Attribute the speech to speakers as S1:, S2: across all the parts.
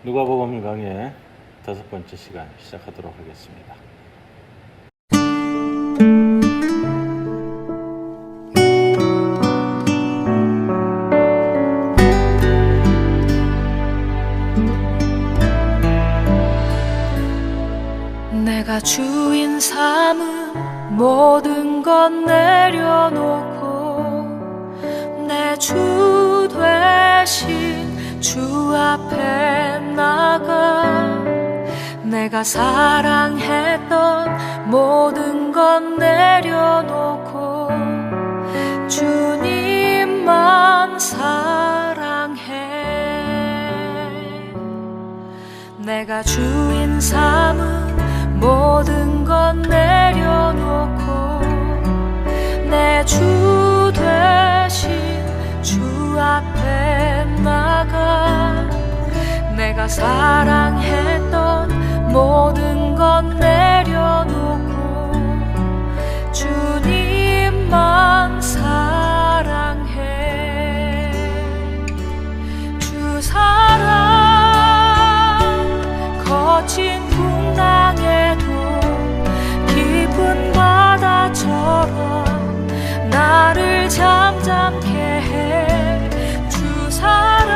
S1: 누가복음 강의 5번째 시간 시작하도록 하겠습니다.
S2: 내가 주인 삼은 모든 것 내려놓고 내 주 되신 주 앞에 나가 내가 사랑했던 모든 것 내려놓고 주님만 사랑해. 내가 주인 삼은 모든 것 내려놓고 내 주 되신 주 앞에 나가 내가 사랑했던 모든 것 내려놓고 주님만 사랑해. 주 사랑 거친 풍랑에도 깊은 바다처럼 나를 잠잠케 해. 주 사랑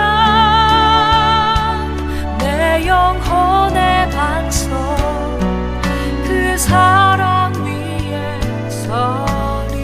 S2: 내 영혼의 반석 그 사랑 위에 서리.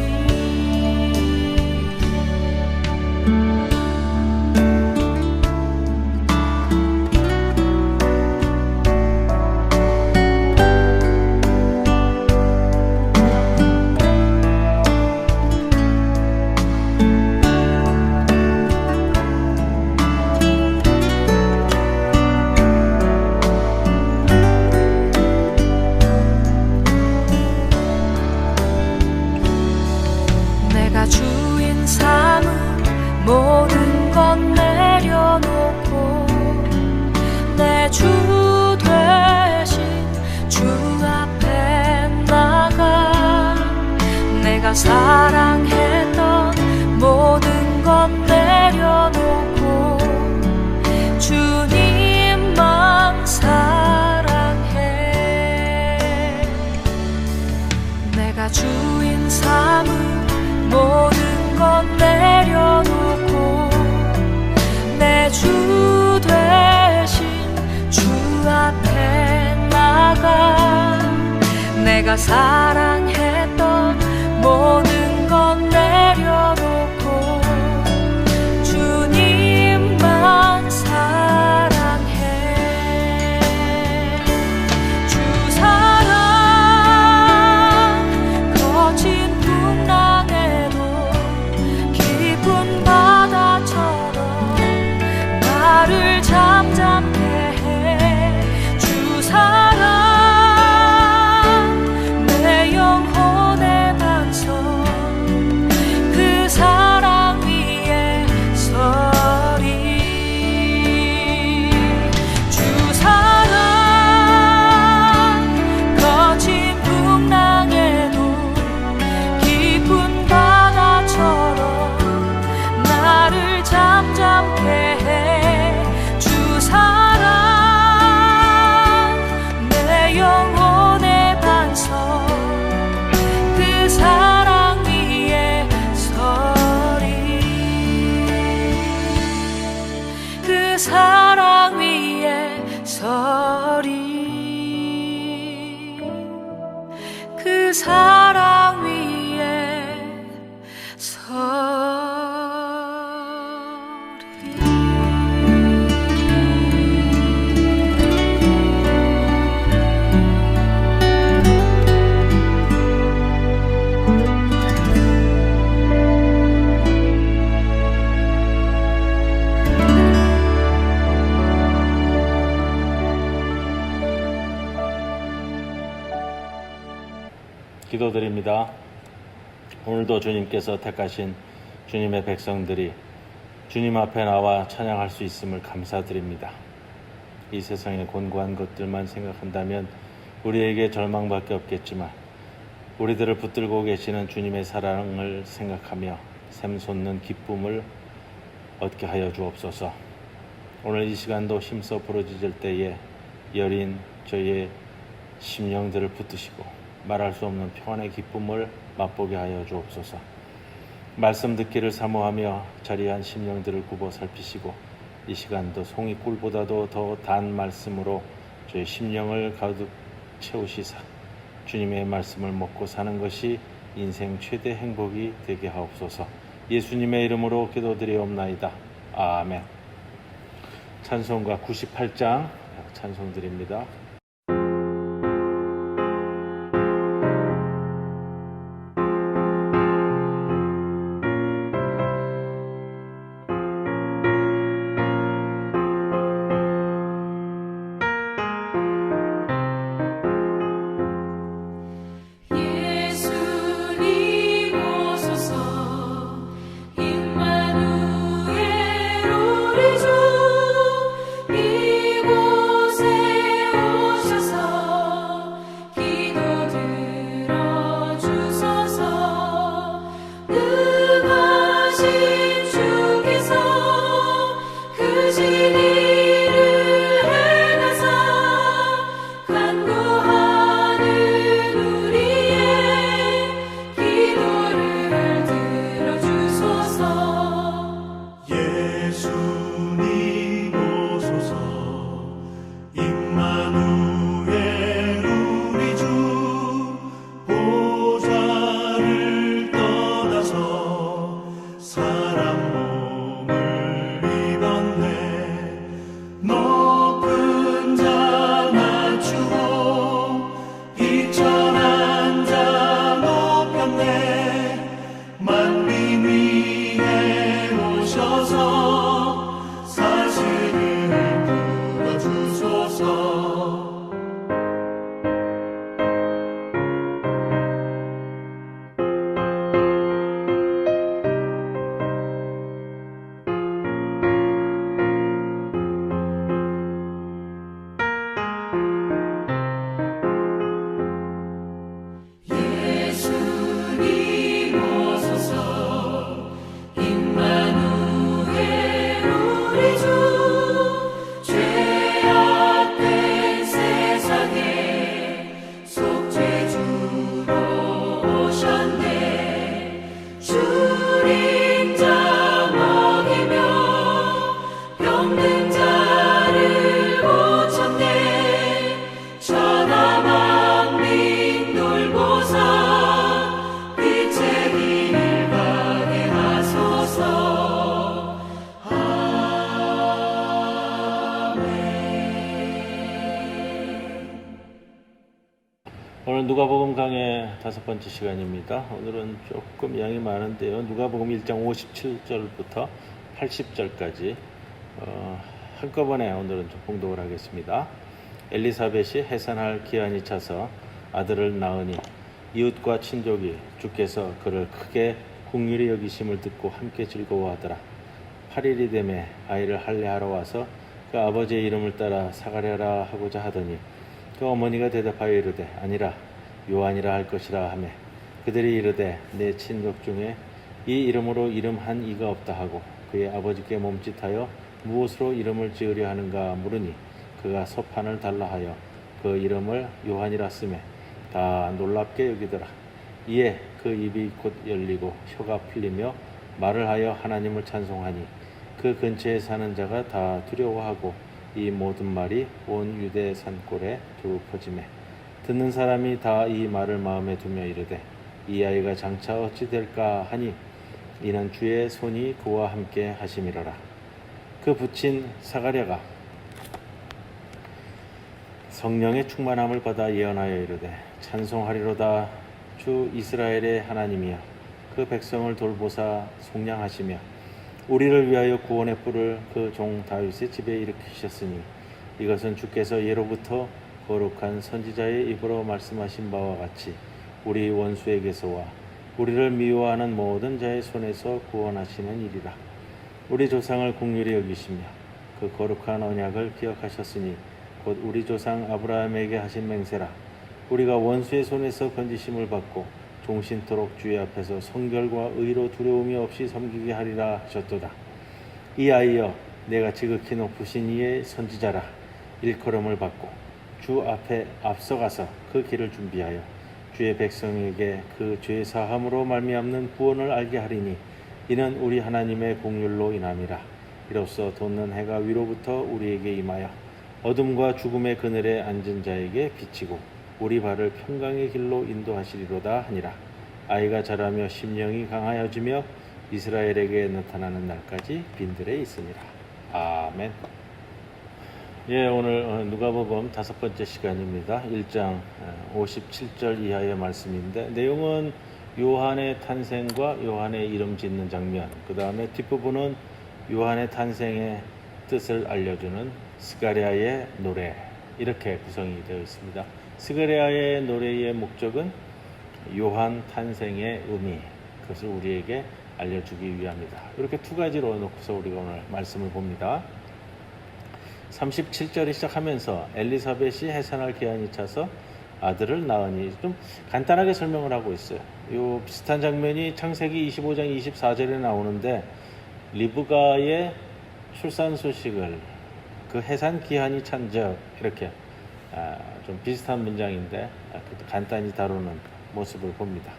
S2: 내가 주인 삼은 모든 것 내려놓고 내 주 되신 주 앞에 나가 내가 사랑했던 모든 것 내려놓고 주님만 사랑해. 내가 주인 삼은 모든 것 내려놓고 내 주 되신 주 앞에 나가 내가 사랑했던 모든 것 내려놓고 주님만 사랑해. 주 사랑 거친 풍랑에도 깊은 바다처럼 나를 잠잠케 해. 주 사랑 내 영혼의 반석 그 사랑 위에 서리. 주 사랑 거친 풍랑에도 깊은 바다처럼 나를 잠잠케 해. 주 사랑 내 영혼의 반석 그 사랑 위에 서리. 그 사랑 위에 서리. 그 사랑 위에 서리.
S1: 기도드립니다. 오늘도 주님께서 택하신 주님의 백성들이 주님 앞에 나와 찬양할 수 있음을 감사드립니다. 이 세상의 곤고한 것들만 생각한다면 우리에게 절망밖에 없겠지만 우리들을 붙들고 계시는 주님의 사랑을 생각하며 샘솟는 기쁨을 얻게 하여 주옵소서. 오늘 이 시간도 힘써 부르짖을 때에 여린 저의 심령들을 붙드시고 말할 수 없는 평안의 기쁨을 맛보게 하여 주옵소서. 말씀 듣기를 사모하며 자리한 심령들을 굽어 살피시고 이 시간도 송이 꿀보다도 더 단 말씀으로 저의 심령을 가득 채우시사 주님의 말씀을 먹고 사는 것이 인생 최대 행복이 되게 하옵소서. 예수님의 이름으로 기도드리옵나이다. 아멘. 찬송가 98장 찬송드립니다. 오늘 누가복음 강의 5번째 시간입니다. 오늘은 조금 양이 많은데요. 누가복음 1장 57절부터 80절까지 한꺼번에 오늘은 좀 봉독을 하겠습니다. 엘리사벳이 해산할 기한이 차서 아들을 낳으니 이웃과 친족이 주께서 그를 크게 긍휼히 여기심을 듣고 함께 즐거워하더라. 8일이 되매 아이를 할례하러 와서 그 아버지의 이름을 따라 사가랴라 하고자 하더니 그 어머니가 대답하여 이르되 아니라 요한이라 할 것이라 하매 그들이 이르되 내 친족 중에 이 이름으로 이름한 이가 없다 하고 그의 아버지께 몸짓하여 무엇으로 이름을 지으려 하는가 물으니 그가 서판을 달라 하여 그 이름을 요한이라 쓰매 다 놀랍게 여기더라. 이에 그 입이 곧 열리고 혀가 풀리며 말을 하여 하나님을 찬송하니 그 근처에 사는 자가 다 두려워하고 이 모든 말이 온 유대 산골에 두루 퍼지매 듣는 사람이 다 이 말을 마음에 두며 이르되 이 아이가 장차 어찌 될까 하니 이는 주의 손이 그와 함께 하심이라라. 그 부친 사가랴가 성령의 충만함을 받아 예언하여 이르되 찬송하리로다. 주 이스라엘의 하나님이여 그 백성을 돌보사 속량하시며 우리를 위하여 구원의 뿔을 그 종 다윗의 집에 일으키셨으니 이것은 주께서 예로부터 거룩한 선지자의 입으로 말씀하신 바와 같이 우리 원수에게서와 우리를 미워하는 모든 자의 손에서 구원하시는 일이라. 우리 조상을 긍휼히 여기시며 그 거룩한 언약을 기억하셨으니 곧 우리 조상 아브라함에게 하신 맹세라. 우리가 원수의 손에서 건지심을 받고 종신토록 주의 앞에서 성결과 의로 두려움이 없이 섬기게 하리라 하셨도다. 이 아이여 내가 지극히 높으신 이의 선지자라. 일컬음을 받고 주 앞에 앞서가서 그 길을 준비하여 주의 백성에게 그 죄 사함으로 말미암는 구원을 알게 하리니 이는 우리 하나님의 공율로 인함이라. 이로써 돋는 해가 위로부터 우리에게 임하여 어둠과 죽음의 그늘에 앉은 자에게 비치고 우리 발을 평강의 길로 인도하시리로다 하니라. 아이가 자라며 심령이 강하여지며 이스라엘에게 나타나는 날까지 빈들에 있으니라. 아멘. 예, 오늘 누가복음 5번째 시간입니다. 1장 57절 이하의 말씀인데 내용은 요한의 탄생과 요한의 이름 짓는 장면, 그 다음에 뒷부분은 요한의 탄생의 뜻을 알려주는 스가랴의 노래, 이렇게 구성이 되어 있습니다. 스가랴의 노래의 목적은 요한 탄생의 의미, 그것을 우리에게 알려주기 위함이다. 이렇게 두 가지로 놓고서 우리가 오늘 말씀을 봅니다. 37절이 시작하면서 엘리사벳이 해산할 기한이 차서 아들을 낳으니, 좀 간단하게 설명을 하고 있어요. 이 비슷한 장면이 창세기 25장 24절에 나오는데 리브가의 출산 소식을 그 해산 기한이 찬적, 이렇게 좀 비슷한 문장인데 간단히 다루는 모습을 봅니다.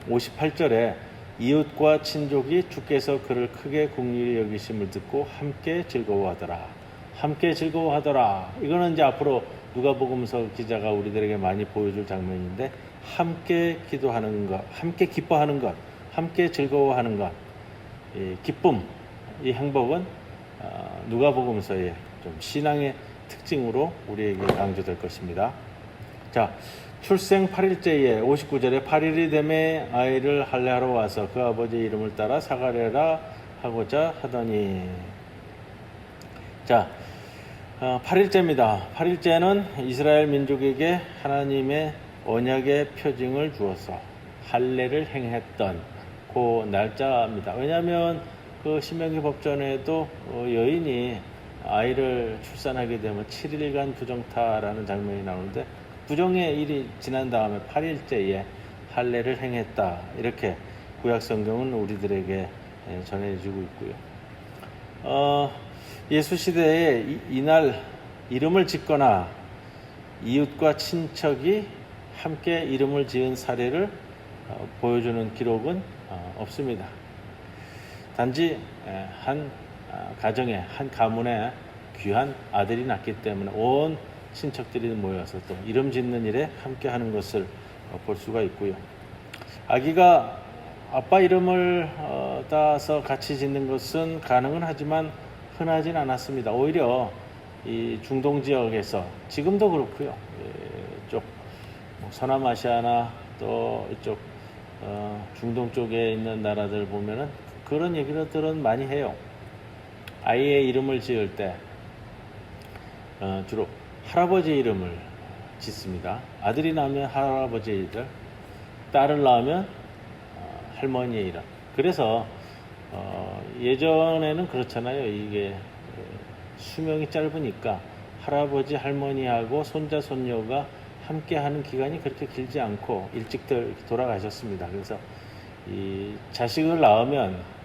S1: 58절에 이웃과 친족이 주께서 그를 크게 긍휼히 여기심을 듣고 함께 즐거워하더라. 함께 즐거워하더라. 이거는 이제 앞으로 누가복음서 기자가 우리들에게 많이 보여줄 장면인데, 함께 기도하는 것, 함께 기뻐하는 것, 함께 즐거워하는 것, 이 기쁨, 이 행복은 누가복음서의 좀 신앙의 특징으로 우리에게 강조될 것입니다. 자, 출생 8일째에 59절에 8일이 되매 아이를 할례하러 와서 그 아버지의 이름을 따라 사가랴라 하고자 하더니. 자, 8일째입니다. 8일째는 이스라엘 민족에게 하나님의 언약의 표징을 주어서 할례를 행했던 그 날짜입니다. 왜냐하면 그 신명기 법전에도 여인이 아이를 출산하게 되면 7일간 부정타라는 장면이 나오는데, 부정의 일이 지난 다음에 8일째에 할례를 행했다, 이렇게 구약 성경은 우리들에게 전해주고 있고요. 예수 시대에 이날 이름을 짓거나 이웃과 친척이 함께 이름을 지은 사례를 보여주는 기록은 없습니다. 단지 한 가정에, 한 가문에 귀한 아들이 낳기 때문에 온 친척들이 모여서 또 이름 짓는 일에 함께 하는 것을 볼 수가 있고요. 아기가 아빠 이름을 따서 같이 짓는 것은 가능은 하지만 흔하진 않았습니다. 오히려 이 중동 지역에서, 지금도 그렇고요, 이쪽 서남아시아나 또 이쪽 중동 쪽에 있는 나라들 보면은 그런 얘기들은 많이 해요. 아이의 이름을 지을 때 주로 할아버지 이름을 짓습니다. 아들이 낳으면 할아버지의 이름, 딸을 낳으면 할머니의 이름. 그래서 예전에는 그렇잖아요. 이게 수명이 짧으니까 할아버지 할머니하고 손자 손녀가 함께 하는 기간이 그렇게 길지 않고 일찍들 돌아가셨습니다. 그래서 이 자식을 낳으면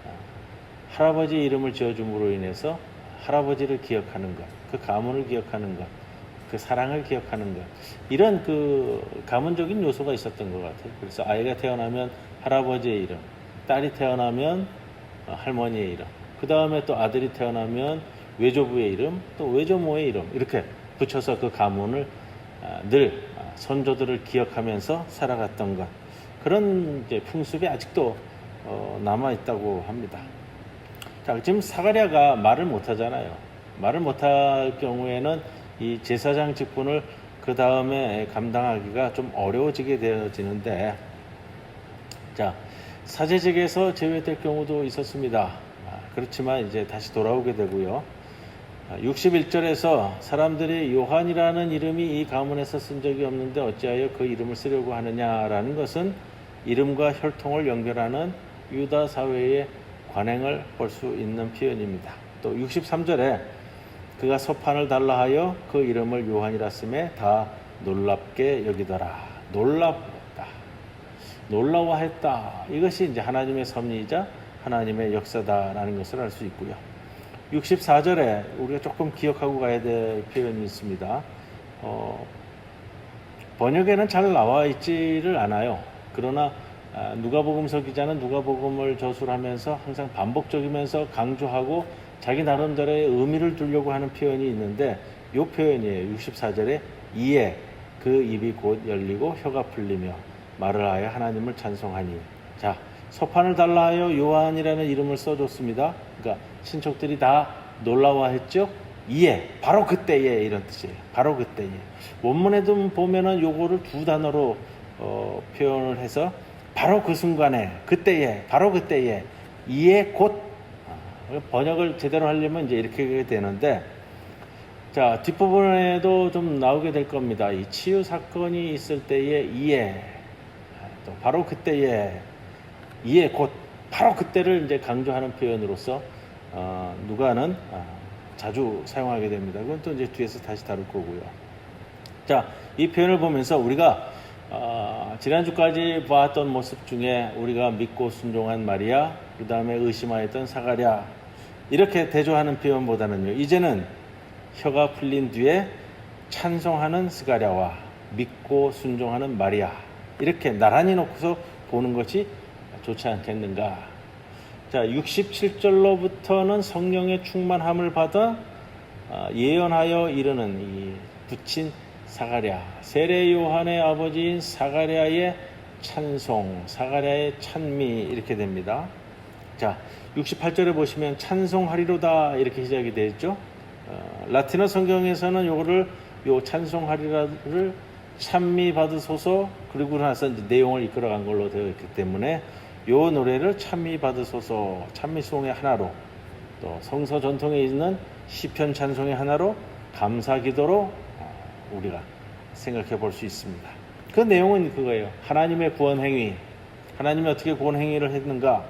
S1: 할아버지 이름을 지어줌으로 인해서 할아버지를 기억하는 것, 그 가문을 기억하는 것, 그 사랑을 기억하는 것, 이런 그 가문적인 요소가 있었던 것 같아요. 그래서 아이가 태어나면 할아버지의 이름, 딸이 태어나면 할머니의 이름, 그 다음에 또 아들이 태어나면 외조부의 이름, 또 외조모의 이름, 이렇게 붙여서 그 가문을 늘 선조들을 기억하면서 살아갔던 것, 그런 이제 풍습이 아직도 남아 있다고 합니다. 자, 지금 사가랴가 말을 못하잖아요. 말을 못할 경우에는 이 제사장 직분을 그 다음에 감당하기가 좀 어려워지게 되어지는데, 자, 사제직에서 제외될 경우도 있었습니다. 그렇지만 이제 다시 돌아오게 되고요. 61절에서 사람들이 요한이라는 이름이 이 가문에서 쓴 적이 없는데 어찌하여 그 이름을 쓰려고 하느냐라는 것은 이름과 혈통을 연결하는 유다 사회의 관행을 볼 수 있는 표현입니다. 또 63절에 그가 서판을 달라 하여 그 이름을 요한이라 쓰매 다 놀랍게 여기더라. 놀랍다, 놀라워했다. 이것이 이제 하나님의 섭리이자 하나님의 역사다라는 것을 알 수 있고요. 64절에 우리가 조금 기억하고 가야 될 표현이 있습니다. 번역에는 잘 나와 있지를 않아요. 그러나 누가복음서 기자는 누가복음을 저술하면서 항상 반복적이면서 강조하고 자기 나름대로의 의미를 두려고 하는 표현이 있는데 이 표현이에요. 64절에 이에 그 입이 곧 열리고 혀가 풀리며 말을 하여 하나님을 찬송하니. 자, 서판을 달라 하여 요한이라는 이름을 써줬습니다. 그러니까 친척들이 다 놀라워했죠. 이에, 바로 그때에, 이런 뜻이에요. 바로 그때에. 원문에도 보면은 요거를 두 단어로 표현을 해서 바로 그 순간에, 그때에, 바로 그때에, 이에 곧. 번역을 제대로 하려면 이제 이렇게 되는데, 자, 뒷부분에도 좀 나오게 될 겁니다. 이 치유 사건이 있을 때에 이에, 또 바로 그때에, 이에 곧, 바로 그때를 이제 강조하는 표현으로서 누가는 자주 사용하게 됩니다. 그건 또 이제 뒤에서 다시 다룰 거고요. 자, 이 표현을 보면서 우리가 지난주까지 봤던 모습 중에 우리가 믿고 순종한 마리아, 그 다음에 의심하였던 사가랴, 이렇게 대조하는 표현보다는요, 이제는 혀가 풀린 뒤에 찬송하는 스가랴와 믿고 순종하는 마리아, 이렇게 나란히 놓고서 보는 것이 좋지 않겠는가. 자, 67절로부터는 성령의 충만함을 받아 예언하여 이르는 이 붙인 사가랴, 세례 요한의 아버지인 사가랴의 찬송, 사가랴의 찬미, 이렇게 됩니다. 자, 68절에 보시면 찬송하리로다 이렇게 시작이 되어 있죠. 라틴어 성경에서는 요 찬송하리라를 찬미 받으소서, 그리고 나서 이제 내용을 이끌어간 걸로 되어 있기 때문에 요 노래를 찬미 받으소서, 찬미송의 하나로, 또 성서 전통에 있는 시편 찬송의 하나로, 감사 기도로 우리가 생각해 볼 수 있습니다. 그 내용은 그거예요. 하나님의 구원 행위, 하나님이 어떻게 구원 행위를 했는가,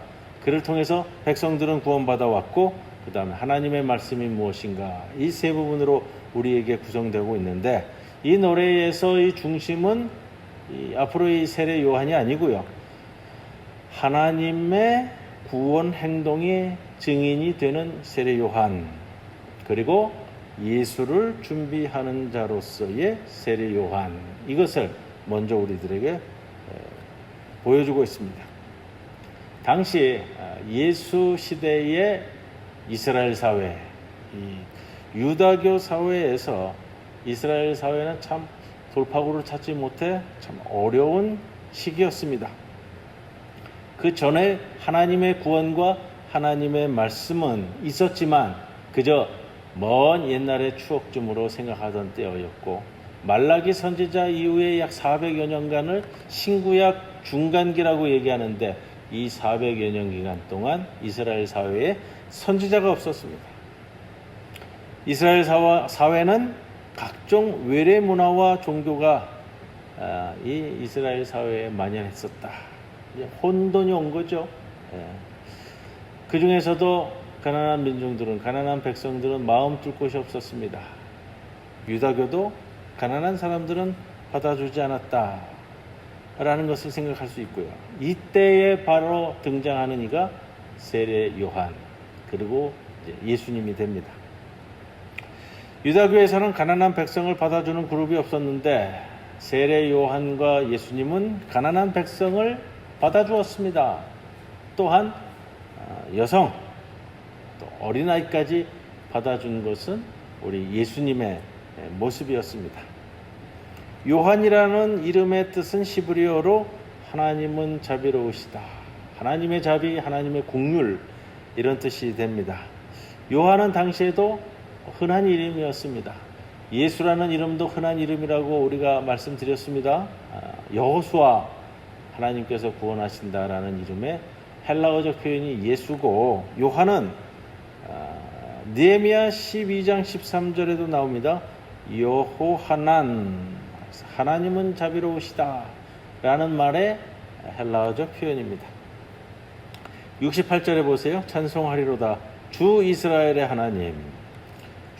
S1: 그를 통해서 백성들은 구원받아 왔고, 그 다음에 하나님의 말씀이 무엇인가, 이 세 부분으로 우리에게 구성되고 있는데, 이 노래에서의 중심은 앞으로 이 세례 요한이 아니고요, 하나님의 구원 행동의 증인이 되는 세례 요한, 그리고 예수를 준비하는 자로서의 세례 요한, 이것을 먼저 우리들에게 보여주고 있습니다. 당시 예수 시대의 이스라엘 사회, 유다교 사회에서 이스라엘 사회는 참 돌파구를 찾지 못해 참 어려운 시기였습니다. 그 전에 하나님의 구원과 하나님의 말씀은 있었지만 그저 먼 옛날의 추억쯤으로 생각하던 때였고, 말라기 선지자 이후에 약 400여 년간을 신구약 중간기라고 얘기하는데, 이 400여 년 기간 동안 이스라엘 사회에 선지자가 없었습니다. 이스라엘 사회는 각종 외래 문화와 종교가 이 이스라엘 사회에 만연했었다. 혼돈이 온 거죠. 그 중에서도 가난한 민중들은, 가난한 백성들은 마음 둘 곳이 없었습니다. 유다교도 가난한 사람들은 받아주지 않았다 라는 것을 생각할 수 있고요. 이때에 바로 등장하는 이가 세례 요한, 그리고 이제 예수님이 됩니다. 유다교에서는 가난한 백성을 받아주는 그룹이 없었는데, 세례 요한과 예수님은 가난한 백성을 받아주었습니다. 또한 여성, 또 어린아이까지 받아준 것은 우리 예수님의 모습이었습니다. 요한이라는 이름의 뜻은 히브리어로 하나님은 자비로우시다, 하나님의 자비, 하나님의 긍휼, 이런 뜻이 됩니다. 요한은 당시에도 흔한 이름이었습니다. 예수라는 이름도 흔한 이름이라고 우리가 말씀드렸습니다. 여호수아, 하나님께서 구원하신다라는 이름의 헬라어적 표현이 예수고, 요한은 느헤미야 12장 13절에도 나옵니다. 여호하난, 하나님은 자비로우시다 라는 말의 헬라어적 표현입니다. 68절에 보세요. 찬송하리로다 주 이스라엘의 하나님,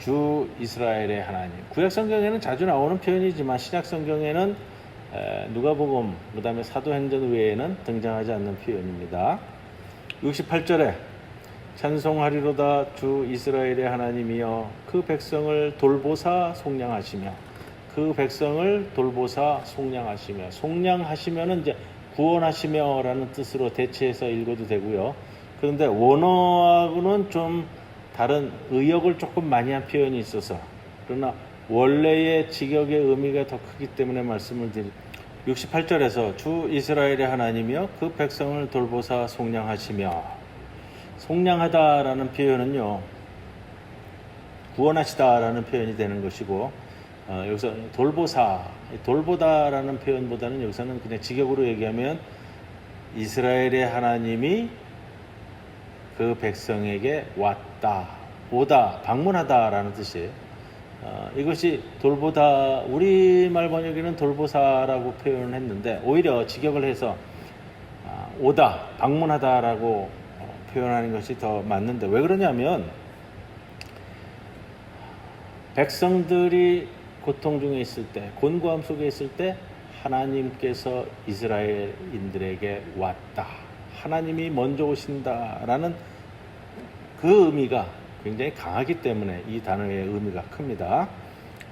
S1: 주 이스라엘의 하나님. 구약 성경에는 자주 나오는 표현이지만 신약 성경에는 누가복음, 그 다음에 사도행전 외에는 등장하지 않는 표현입니다. 68절에 찬송하리로다 주 이스라엘의 하나님이여 그 백성을 돌보사 속량하시며 그 백성을 돌보사 속량하시며 속량하시면은 이제 구원하시며라는 뜻으로 대체해서 읽어도 되고요. 그런데 원어하고는 좀 다른 의역을 조금 많이 한 표현이 있어서 그러나 원래의 직역의 의미가 더 크기 때문에 말씀을 드립니다. 68절에서 주 이스라엘의 하나님이여 그 백성을 돌보사 속량하시며 속량하다라는 표현은요 구원하시다라는 표현이 되는 것이고 여기서 돌보다라는 표현보다는 여기서는 그냥 직역으로 얘기하면 이스라엘의 하나님이 그 백성에게 왔다, 오다, 방문하다라는 뜻이에요. 이것이 돌보다, 우리말 번역에는 돌보사라고 표현을 했는데 오히려 직역을 해서 오다, 방문하다라고 표현하는 것이 더 맞는데 왜 그러냐면 백성들이 고통 중에 있을 때, 곤고함 속에 있을 때 하나님께서 이스라엘인들에게 왔다, 하나님이 먼저 오신다라는 그 의미가 굉장히 강하기 때문에 이 단어의 의미가 큽니다.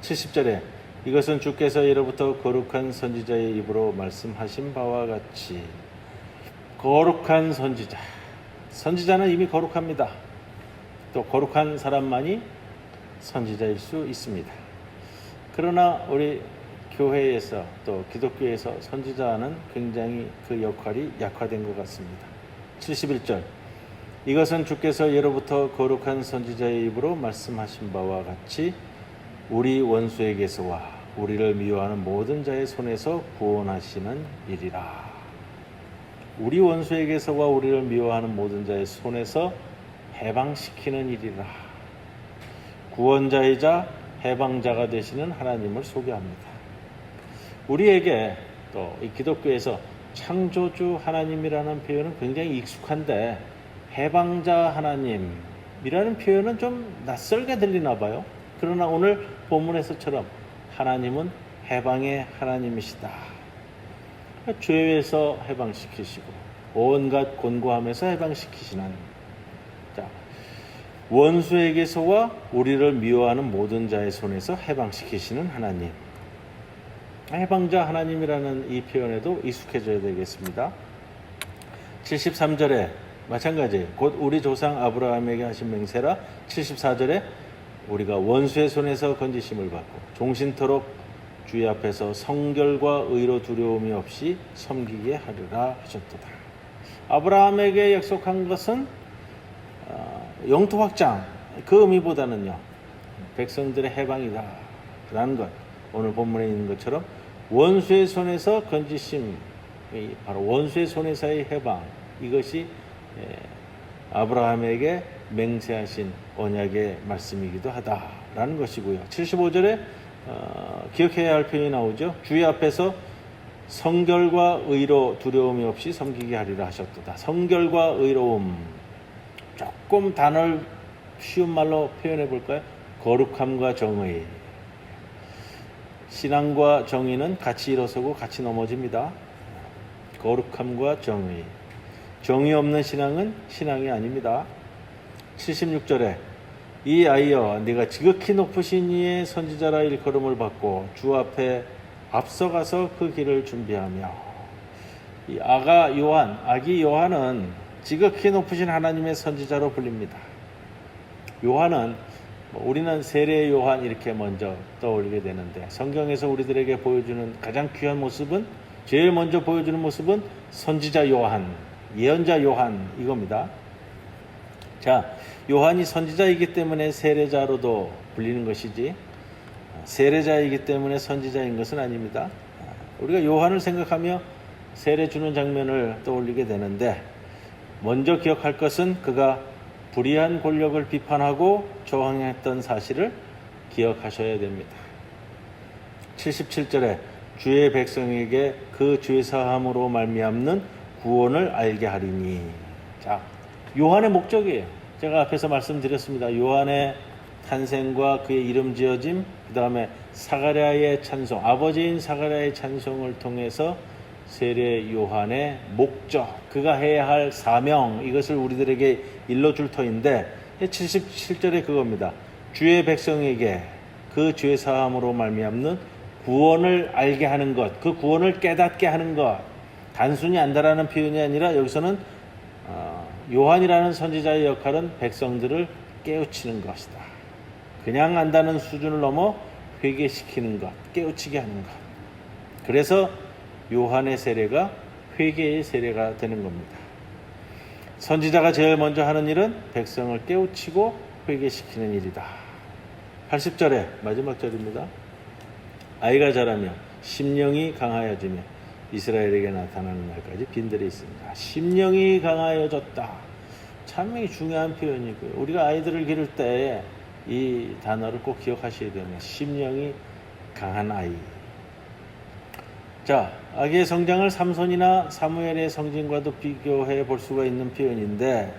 S1: 70절에 이것은 주께서 예로부터 거룩한 선지자의 입으로 말씀하신 바와 같이, 거룩한 선지자, 선지자는 이미 거룩합니다. 또 거룩한 사람만이 선지자일 수 있습니다. 그러나 우리 교회에서 또 기독교에서 선지자는 굉장히 그 역할이 약화된 것 같습니다. 71절 이것은 주께서 예로부터 거룩한 선지자의 입으로 말씀하신 바와 같이 우리 원수에게서와 우리를 미워하는 모든 자의 손에서 구원하시는 일이라. 우리 원수에게서와 우리를 미워하는 모든 자의 손에서 해방시키는 일이라. 구원자이자 해방자가 되시는 하나님을 소개합니다. 우리에게 또 이 기독교에서 창조주 하나님이라는 표현은 굉장히 익숙한데 해방자 하나님이라는 표현은 좀 낯설게 들리나 봐요. 그러나 오늘 본문에서처럼 하나님은 해방의 하나님이시다. 죄에서 해방시키시고 온갖 곤고함에서 해방시키시는, 자, 원수에게서와 우리를 미워하는 모든 자의 손에서 해방시키시는 하나님, 해방자 하나님이라는 이 표현에도 익숙해져야 되겠습니다. 73절에 마찬가지 곧 우리 조상 아브라함에게 하신 맹세라. 74절에 우리가 원수의 손에서 건지심을 받고 종신토록 주의 앞에서 성결과 의로 두려움이 없이 섬기게 하리라 하셨도다. 아브라함에게 약속한 것은 영토 확장, 그 의미보다는요 백성들의 해방이다 라는 것, 오늘 본문에 있는 것처럼 원수의 손에서 건지심, 바로 원수의 손에서의 해방, 이것이 아브라함에게 맹세하신 언약의 말씀이기도 하다라는 것이고요. 75절에 기억해야 할 표현이 나오죠. 주의 앞에서 성결과 의로 두려움이 없이 섬기게 하리라 하셨도다. 성결과 의로움, 조금 단어를 쉬운 말로 표현해 볼까요? 거룩함과 정의. 신앙과 정의는 같이 일어서고 같이 넘어집니다. 거룩함과 정의. 정의 없는 신앙은 신앙이 아닙니다. 76절에 이 아이여 네가 지극히 높으신 이의 선지자라 일컬음을 받고 주 앞에 앞서가서 그 길을 준비하며, 이 아기 요한은 지극히 높으신 하나님의 선지자로 불립니다. 요한은 우리는 세례 요한 이렇게 먼저 떠올리게 되는데 성경에서 우리들에게 보여주는 가장 귀한 모습은, 제일 먼저 보여주는 모습은 선지자 요한, 예언자 요한 이겁니다. 자, 요한이 선지자이기 때문에 세례자로도 불리는 것이지 세례자이기 때문에 선지자인 것은 아닙니다. 우리가 요한을 생각하며 세례 주는 장면을 떠올리게 되는데 먼저 기억할 것은 그가 불의한 권력을 비판하고 저항했던 사실을 기억하셔야 됩니다. 77절에 주의 백성에게 그 죄사함으로 말미암는 구원을 알게 하리니. 자, 요한의 목적이에요. 제가 앞에서 말씀드렸습니다. 요한의 탄생과 그의 이름 지어짐, 그 다음에 사가랴의 찬송, 아버지인 사가랴의 찬송을 통해서 세례 요한의 목적, 그가 해야 할 사명, 이것을 우리들에게 일러줄 터인데 77절에 그겁니다. 주의 백성에게 그 죄 사함으로 말미암는 구원을 알게 하는 것, 그 구원을 깨닫게 하는 것. 단순히 안다라는 표현이 아니라 여기서는 요한이라는 선지자의 역할은 백성들을 깨우치는 것이다. 그냥 안다는 수준을 넘어 회개시키는 것, 깨우치게 하는 것. 그래서 요한의 세례가 회개의 세례가 되는 겁니다. 선지자가 제일 먼저 하는 일은 백성을 깨우치고 회개시키는 일이다. 80절에 마지막 절입니다. 아이가 자라며 심령이 강하여지며 이스라엘에게 나타나는 날까지 빈들에 있습니다. 심령이 강하여졌다. 참 중요한 표현이고요. 우리가 아이들을 기를 때 이 단어를 꼭 기억하셔야 됩니다. 심령이 강한 아이. 자, 아기의 성장을 삼손이나 사무엘의 성징과도 비교해 볼 수가 있는 표현인데,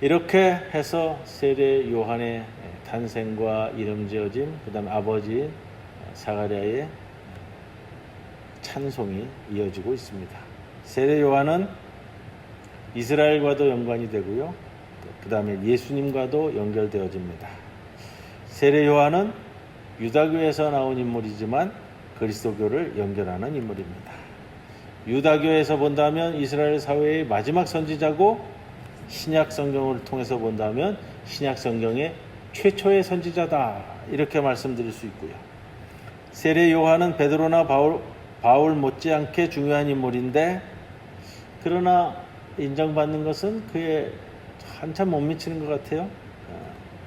S1: 이렇게 해서 세례 요한의 탄생과 이름 지어짐, 그 다음 아버지인 사가랴의 찬송이 이어지고 있습니다. 세례 요한은 이스라엘과도 연관이 되고요. 그 다음에 예수님과도 연결되어집니다. 세례 요한은 유다교에서 나온 인물이지만 그리스도교를 연결하는 인물입니다. 유다교에서 본다면 이스라엘 사회의 마지막 선지자고, 신약 성경을 통해서 본다면 신약 성경의 최초의 선지자다, 이렇게 말씀드릴 수 있고요. 세례 요한은 베드로나 바울 못지않게 중요한 인물인데, 그러나 인정받는 것은 그의 한참 못 미치는 것 같아요.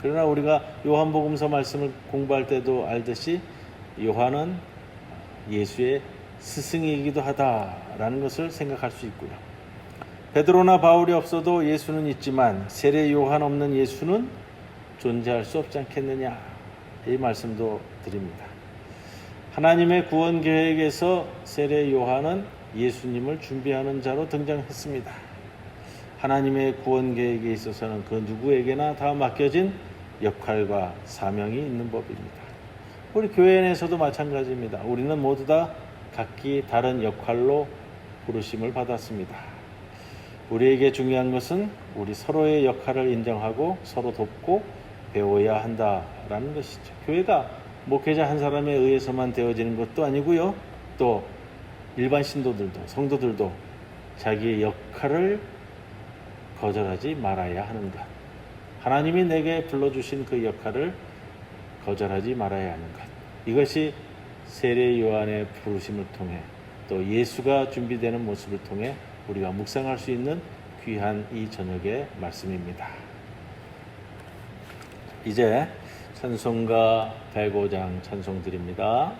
S1: 그러나 우리가 요한복음서 말씀을 공부할 때도 알듯이 요한은 예수의 스승이기도 하다라는 것을 생각할 수 있고요. 베드로나 바울이 없어도 예수는 있지만 세례 요한 없는 예수는 존재할 수 없지 않겠느냐, 이 말씀도 드립니다. 하나님의 구원 계획에서 세례 요한은 예수님을 준비하는 자로 등장했습니다. 하나님의 구원 계획에 있어서는 그 누구에게나 다 맡겨진 역할과 사명이 있는 법입니다. 우리 교회 내에서도 마찬가지입니다. 우리는 모두 다 각기 다른 역할로 부르심을 받았습니다. 우리에게 중요한 것은 우리 서로의 역할을 인정하고 서로 돕고 배워야 한다라는 것이죠. 교회가 목회자 한 사람에 의해서만 되어지는 것도 아니고요. 또 일반 신도들도, 성도들도 자기의 역할을 거절하지 말아야 하는 것. 하나님이 내게 불러주신 그 역할을 거절하지 말아야 하는 것. 이것이 세례 요한의 부르심을 통해 또 예수가 준비되는 모습을 통해 우리가 묵상할 수 있는 귀한 이 저녁의 말씀입니다. 이제 찬송가 105장 찬송 드립니다.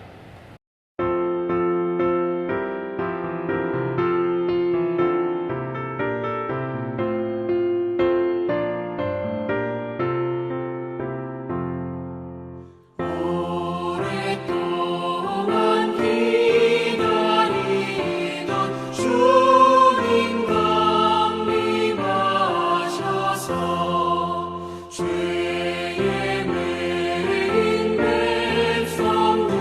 S2: 죄의 매인 백성들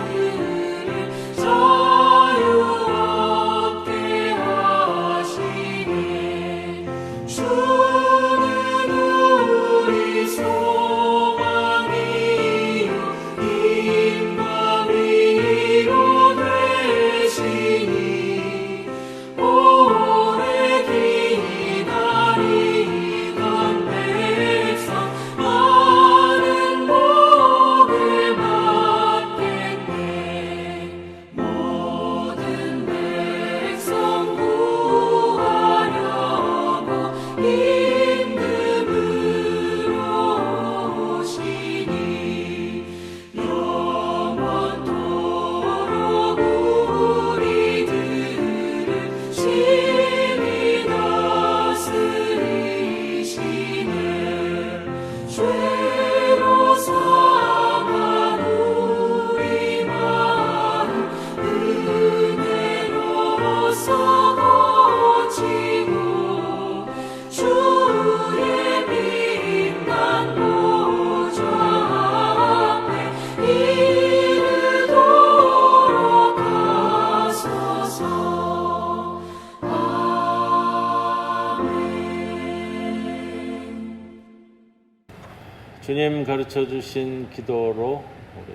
S1: 하나님 가르쳐 주신 기도로 우리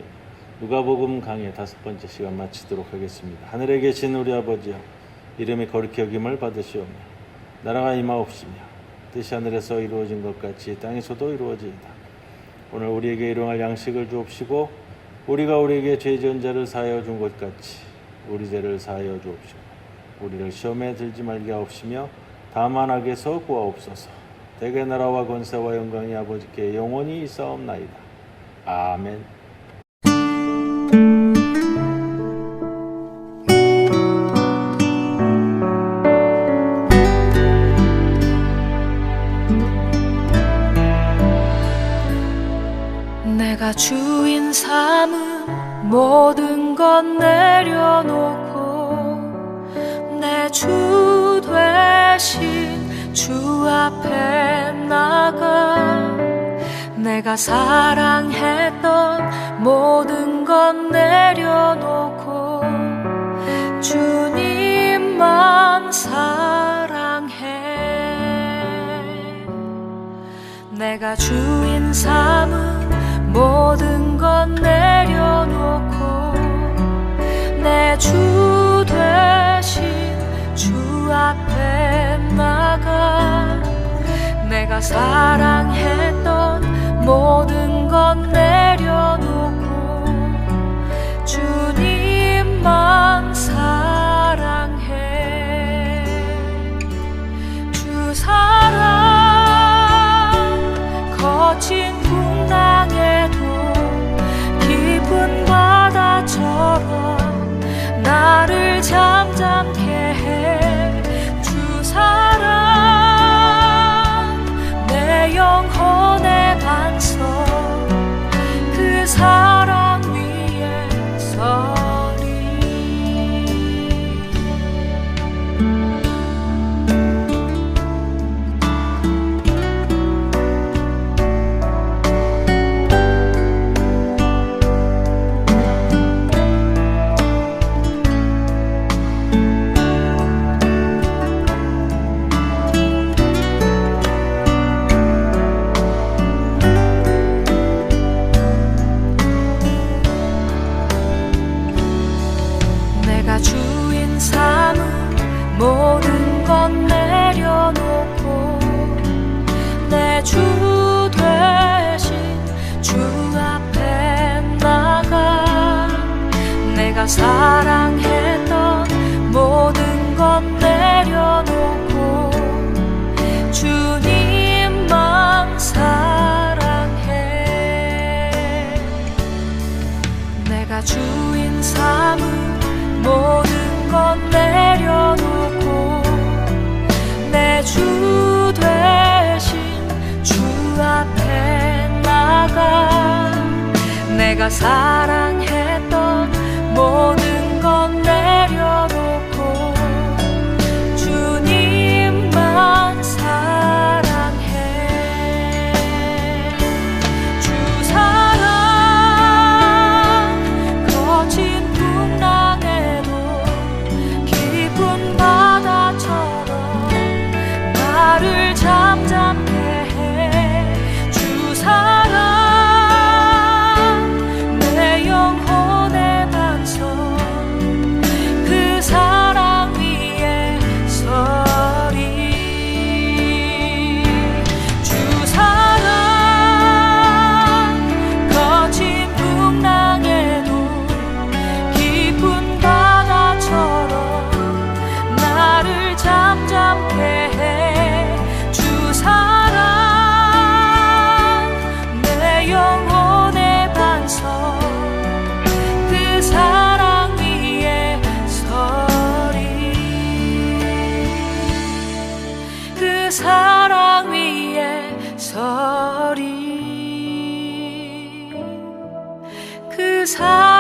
S1: 누가복음 강의 5번째 시간 마치도록 하겠습니다. 하늘에 계신 우리 아버지여, 이름이 거룩히 여김을 받으시오며 나라가 임하옵시며 뜻이 하늘에서 이루어진 것 같이 땅에서도 이루어지이다. 오늘 우리에게 일용할 양식을 주옵시고 우리가 우리에게 죄 지은 자를 사하여 준 것 같이 우리 죄를 사하여 주옵시고 우리를 시험에 들지 말게 하옵시며 다만 악에서 구하옵소서. 대개 나라와 권세와 영광이 아버지께 영원히 있사옵나이다. 아멘.
S2: 내가 주인 삼은 모든 것 내려놓고 내 주 되신 주 앞에 나가 내가 사랑했던 모든 것 내려놓고 주님만 사랑해. 내가 주인 삼은 모든 것 내려놓고 내 주 되신 주 앞에 나가 내가 사랑했던 모든 것 내려놓고 주님만 사랑해. 주 사랑 거친 풍랑에도 깊은 바다처럼 나를 잠잠케 해. 주 사랑 내 영혼의 반석 그 사랑 위에 서리. 내가 주인 삼은 모든 것 내려놓고 내 주 되신 주 앞에 나가 내가 사랑했던 모든 것 내려놓고 주님만 사랑해. 내가 주인 삼은 모든 것 내려놓고 내 주 되신 주 앞에 나가 내가 사랑했던 모든 것 내려놓고 주님만 사랑해. 주 사랑 거친 풍랑에도 깊은 바다처럼 나를 잠잠케 해. 주 사랑 내 영혼의 반석 그 사랑 위에 서리. 주 사랑 거친 풍랑에도 깊은 바다처럼 나를 잠잠케 해. 주 사랑 내 영혼의 반석 그 사랑 위에 서리. 그 사랑 위에 서리. 그 사랑